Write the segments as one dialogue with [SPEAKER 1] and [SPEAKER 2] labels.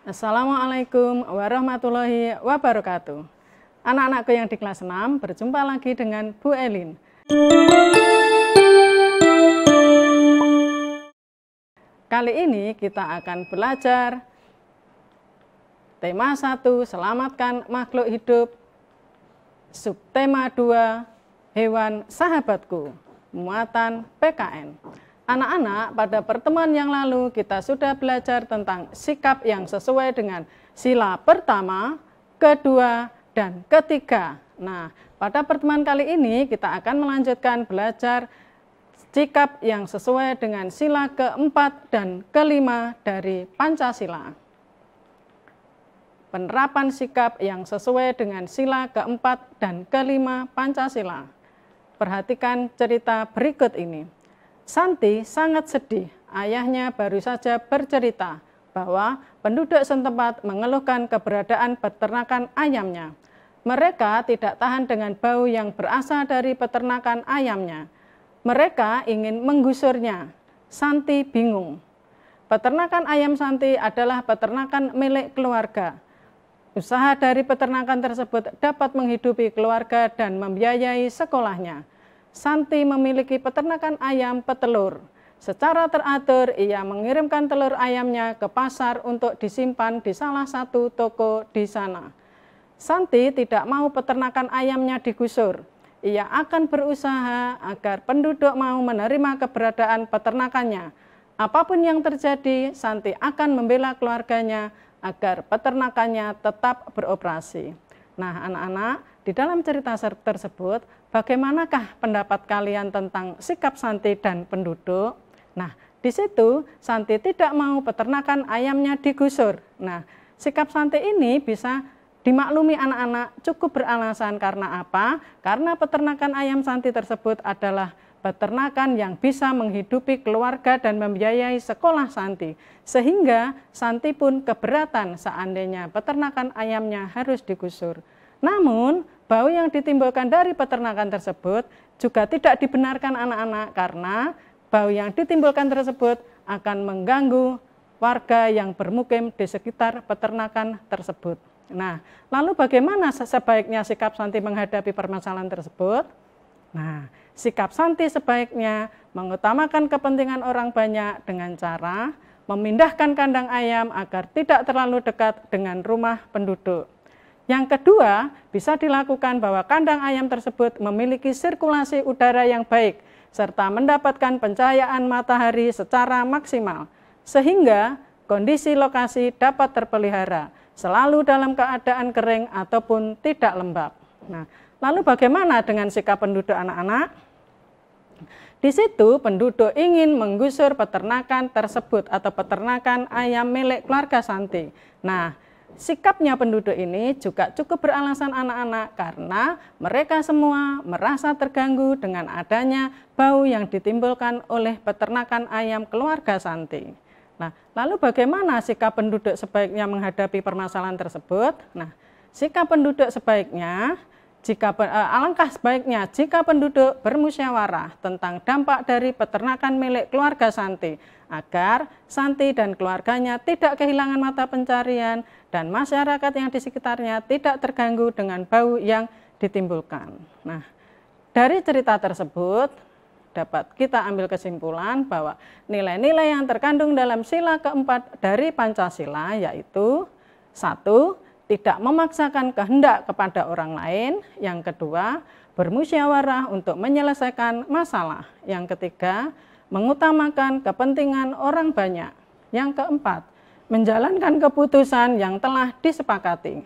[SPEAKER 1] Assalamualaikum warahmatullahi wabarakatuh. Anak-anakku yang di kelas 6, berjumpa lagi dengan Bu Elin. Kali ini kita akan belajar tema 1, selamatkan makhluk hidup. Subtema 2, hewan sahabatku, muatan PKN. Anak-anak, pada pertemuan yang lalu kita sudah belajar tentang sikap yang sesuai dengan sila pertama, kedua, dan ketiga. Nah, pada pertemuan kali ini kita akan melanjutkan belajar sikap yang sesuai dengan sila keempat dan kelima dari Pancasila. Penerapan sikap yang sesuai dengan sila keempat dan kelima Pancasila. Perhatikan cerita berikut ini. Santi sangat sedih. Ayahnya baru saja bercerita bahwa penduduk setempat mengeluhkan keberadaan peternakan ayamnya. Mereka tidak tahan dengan bau yang berasal dari peternakan ayamnya. Mereka ingin menggusurnya. Santi bingung. Peternakan ayam Santi adalah peternakan milik keluarga. Usaha dari peternakan tersebut dapat menghidupi keluarga dan membiayai sekolahnya. Santi memiliki peternakan ayam petelur. Secara teratur, ia mengirimkan telur ayamnya ke pasar untuk disimpan di salah satu toko di sana. Santi tidak mau peternakan ayamnya digusur. Ia akan berusaha agar penduduk mau menerima keberadaan peternakannya. Apapun yang terjadi, Santi akan membela keluarganya agar peternakannya tetap beroperasi. Nah, anak-anak, di dalam cerita tersebut, bagaimanakah pendapat kalian tentang sikap Santi dan penduduk? Nah, di situ Santi tidak mau peternakan ayamnya digusur. Nah, sikap Santi ini bisa dimaklumi anak-anak cukup beralasan. Karena apa? Karena peternakan ayam Santi tersebut adalah peternakan yang bisa menghidupi keluarga dan membiayai sekolah Santi. Sehingga Santi pun keberatan seandainya peternakan ayamnya harus digusur. Namun, bau yang ditimbulkan dari peternakan tersebut juga tidak dibenarkan anak-anak karena bau yang ditimbulkan tersebut akan mengganggu warga yang bermukim di sekitar peternakan tersebut. Nah, lalu bagaimana sebaiknya sikap Santi menghadapi permasalahan tersebut? Nah, sikap Santi sebaiknya mengutamakan kepentingan orang banyak dengan cara memindahkan kandang ayam agar tidak terlalu dekat dengan rumah penduduk. Yang kedua, bisa dilakukan bahwa kandang ayam tersebut memiliki sirkulasi udara yang baik serta mendapatkan pencahayaan matahari secara maksimal, sehingga kondisi lokasi dapat terpelihara selalu dalam keadaan kering ataupun tidak lembab. Nah, lalu bagaimana dengan sikap penduduk anak-anak? Di situ penduduk ingin menggusur peternakan tersebut atau peternakan ayam milik keluarga Santi. Nah, sikapnya penduduk ini juga cukup beralasan anak-anak karena mereka semua merasa terganggu dengan adanya bau yang ditimbulkan oleh peternakan ayam keluarga Santi. Nah, lalu bagaimana sikap penduduk sebaiknya menghadapi permasalahan tersebut? Nah, sikap penduduk sebaiknya, alangkah sebaiknya jika penduduk bermusyawarah tentang dampak dari peternakan milik keluarga Santi, agar Santi dan keluarganya tidak kehilangan mata pencarian dan masyarakat yang di sekitarnya tidak terganggu dengan bau yang ditimbulkan. Nah, dari cerita tersebut dapat kita ambil kesimpulan bahwa nilai-nilai yang terkandung dalam sila keempat dari Pancasila yaitu 1. Tidak memaksakan kehendak kepada orang lain. Yang kedua, bermusyawarah untuk menyelesaikan masalah. Yang ketiga, mengutamakan kepentingan orang banyak. Yang keempat, menjalankan keputusan yang telah disepakati.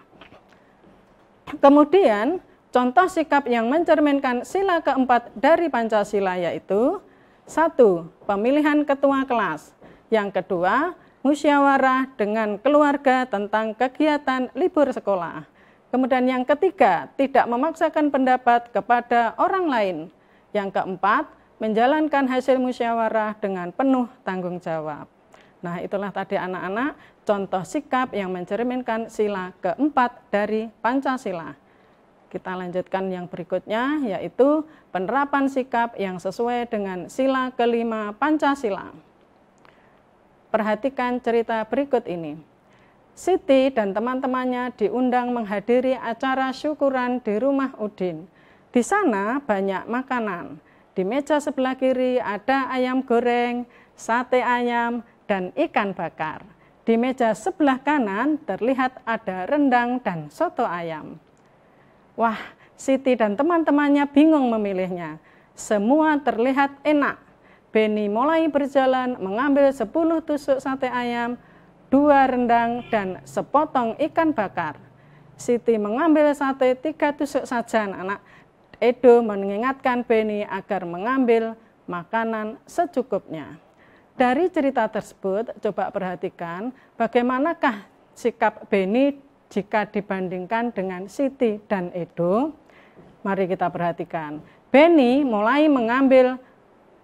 [SPEAKER 1] Kemudian, contoh sikap yang mencerminkan sila keempat dari Pancasila yaitu 1. Pemilihan ketua kelas. Yang kedua, musyawarah dengan keluarga tentang kegiatan libur sekolah. Kemudian yang ketiga, tidak memaksakan pendapat kepada orang lain. Yang keempat, menjalankan hasil musyawarah dengan penuh tanggung jawab. Nah, itulah tadi anak-anak contoh sikap yang mencerminkan sila keempat dari Pancasila. Kita lanjutkan yang berikutnya, yaitu penerapan sikap yang sesuai dengan sila kelima Pancasila. Perhatikan cerita berikut ini. Siti dan teman-temannya diundang menghadiri acara syukuran di rumah Udin. Di sana banyak makanan. Di meja sebelah kiri ada ayam goreng, sate ayam, dan ikan bakar. Di meja sebelah kanan terlihat ada rendang dan soto ayam. Wah, Siti dan teman-temannya bingung memilihnya. Semua terlihat enak. Beni mulai berjalan mengambil 10 tusuk sate ayam, 2 rendang, dan sepotong ikan bakar. Siti mengambil sate 3 tusuk saja, anak-anak. Edo mengingatkan Beni agar mengambil makanan secukupnya. Dari cerita tersebut, coba perhatikan bagaimanakah sikap Beni jika dibandingkan dengan Siti dan Edo. Mari kita perhatikan. Beni mulai mengambil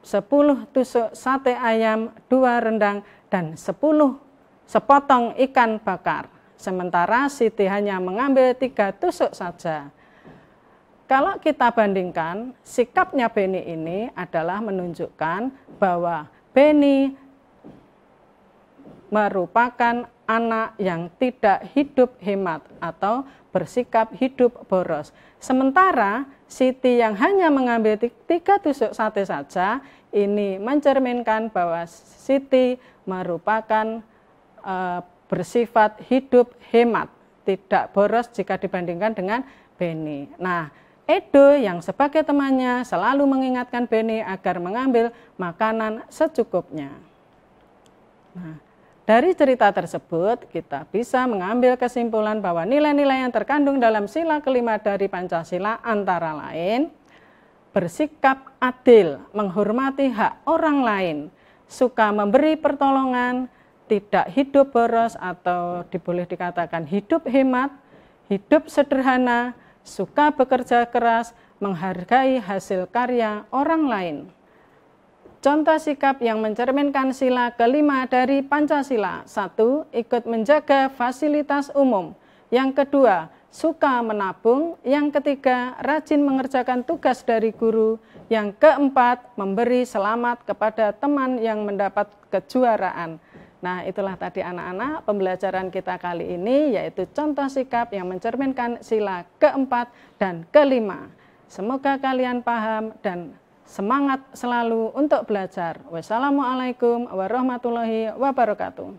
[SPEAKER 1] 10 tusuk sate ayam, 2 rendang, dan 10 sepotong ikan bakar. Sementara Siti hanya mengambil 3 tusuk saja. Kalau kita bandingkan, sikapnya Beni ini adalah menunjukkan bahwa Beni merupakan anak yang tidak hidup hemat atau bersikap hidup boros. Sementara Siti yang hanya mengambil 3 tusuk sate saja, ini mencerminkan bahwa Siti merupakan bersifat hidup hemat, tidak boros jika dibandingkan dengan Beni. Nah, Edo yang sebagai temannya selalu mengingatkan Beni agar mengambil makanan secukupnya. Nah, dari cerita tersebut kita bisa mengambil kesimpulan bahwa nilai-nilai yang terkandung dalam sila kelima dari Pancasila antara lain bersikap adil, menghormati hak orang lain, suka memberi pertolongan, tidak hidup boros atau boleh dikatakan hidup hemat, hidup sederhana, suka bekerja keras, menghargai hasil karya orang lain. Contoh sikap yang mencerminkan sila kelima dari Pancasila. 1. Ikut menjaga fasilitas umum. Yang kedua, suka menabung. Yang ketiga, rajin mengerjakan tugas dari guru. Yang keempat, memberi selamat kepada teman yang mendapat kejuaraan. Nah, itulah tadi anak-anak pembelajaran kita kali ini, yaitu contoh sikap yang mencerminkan sila keempat dan kelima. Semoga kalian paham dan semangat selalu untuk belajar. Wassalamualaikum warahmatullahi wabarakatuh.